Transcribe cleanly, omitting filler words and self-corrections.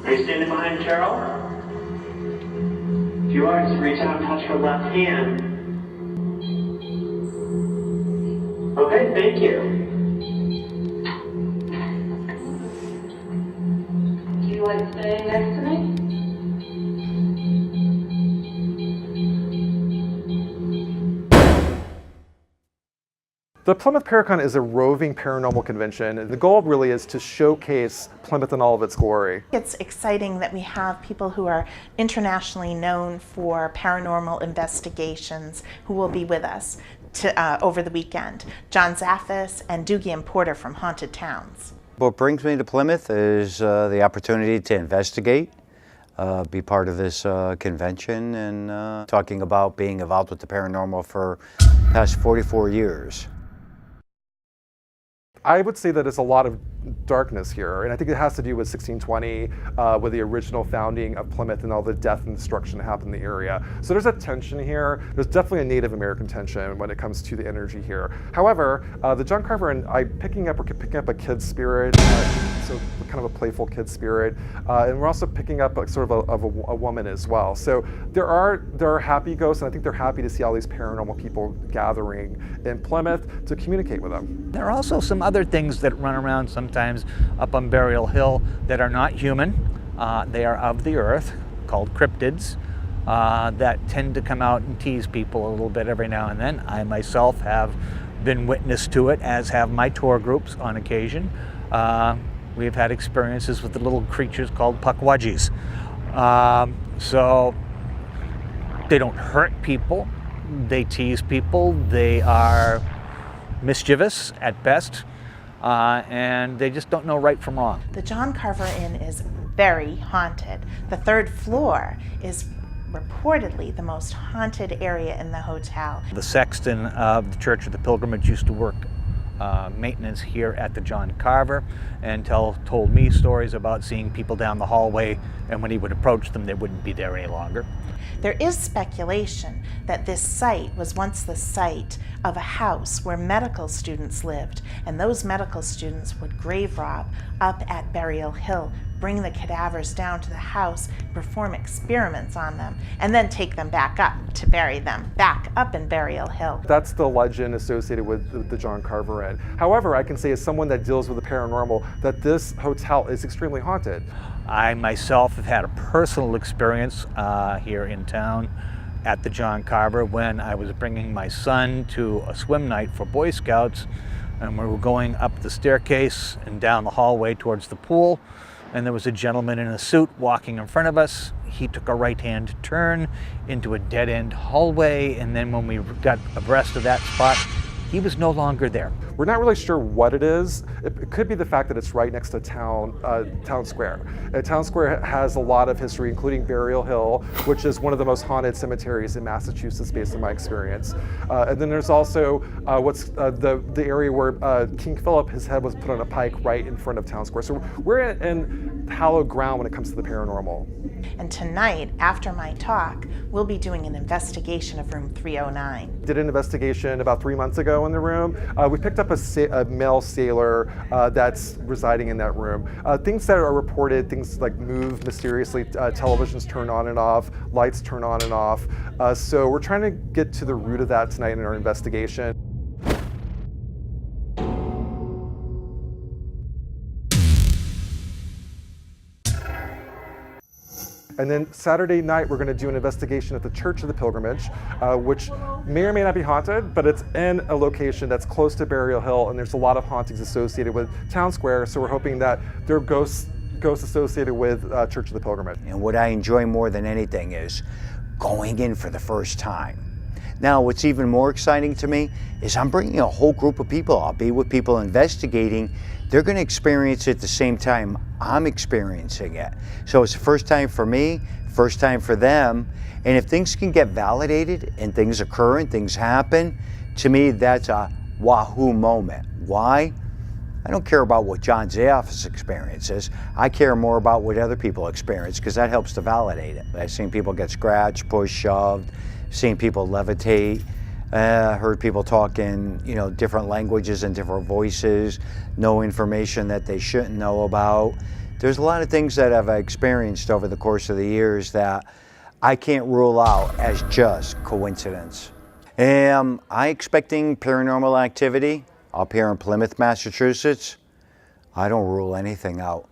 Are you standing behind Carol? If you are, just reach out and touch her left hand. Okay, thank you. Do you like staying next to me? The Plymouth ParaCon is a roving paranormal convention, and the goal really is to showcase Plymouth in all of its glory. It's exciting that we have people who are internationally known for paranormal investigations who will be with us over the weekend. John Zaffis and Doogie and Porter from Haunted Towns. What brings me to Plymouth is the opportunity to investigate, be part of this convention, and talking about being involved with the paranormal for the past 44 years. I would say that there's a lot of darkness here, and I think it has to do with 1620, with the original founding of Plymouth and all the death and destruction that happened in the area. So there's a tension here. There's definitely a Native American tension when it comes to the energy here. However, the John Carver Inn, we're picking up a kid spirit, so kind of a playful kid spirit, and we're also picking up sort of a woman as well. So there are happy ghosts, and I think they're happy to see all these paranormal people gathering in Plymouth to communicate with them. There are also some other things that run around sometimes up on Burial Hill that are not human. They are of the earth, called cryptids, that tend to come out and tease people a little bit every now and then. I myself have been witness to it, as have my tour groups on occasion. We've had experiences with the little creatures called pukwudgies. So they don't hurt people, they tease people, they are mischievous at best, and they just don't know right from wrong. The John Carver Inn is very haunted. The third floor is reportedly the most haunted area in the hotel. The sexton of the Church of the Pilgrimage used to work maintenance here at the John Carver, and told me stories about seeing people down the hallway, and when he would approach them, they wouldn't be there any longer. There is speculation that this site was once the site of a house where medical students lived, and those medical students would grave rob up at Burial Hill, bring the cadavers down to the house, perform experiments on them, and then take them back up to bury them back up in Burial Hill. That's the legend associated with the John Carver Inn. However, I can say as someone that deals with the paranormal that this hotel is extremely haunted. I myself have had a personal experience here in town at the John Carver when I was bringing my son to a swim night for Boy Scouts, and we were going up the staircase and down the hallway towards the pool, and there was a gentleman in a suit walking in front of us. He took a right-hand turn into a dead-end hallway, and then when we got abreast of that spot, he was no longer there. We're not really sure what it is. It could be the fact that it's right next to town square. Town Square has a lot of history, including Burial Hill, which is one of the most haunted cemeteries in Massachusetts, based on my experience. And then there's also the area where King Philip, his head was put on a pike right in front of Town Square. So we're in hallowed ground when it comes to the paranormal. And tonight, after my talk, we'll be doing an investigation of room 309. Did an investigation about 3 months ago in the room. We picked up a male sailor that's residing in that room. Things that are reported, things like move mysteriously, televisions turn on and off, lights turn on and off. So we're trying to get to the root of that tonight in our investigation. And then Saturday night, we're going to do an investigation at the Church of the Pilgrimage, which may or may not be haunted, but it's in a location that's close to Burial Hill, and there's a lot of hauntings associated with Town Square, so we're hoping that there are ghosts associated with Church of the Pilgrimage. And what I enjoy more than anything is going in for the first time. Now, what's even more exciting to me is I'm bringing a whole group of people. I'll be with people investigating. They're going to experience it at the same time I'm experiencing it. So it's the first time for me, first time for them. And if things can get validated and things occur and things happen, to me, that's a wahoo moment. Why? I don't care about what John Zaffis experiences. I care more about what other people experience, because that helps to validate it. I've seen people get scratched, pushed, shoved, seen people levitate, heard people talk in different languages and different voices, know information that they shouldn't know about. There's a lot of things that I've experienced over the course of the years that I can't rule out as just coincidence. Am I expecting paranormal activity up here in Plymouth, Massachusetts? I don't rule anything out.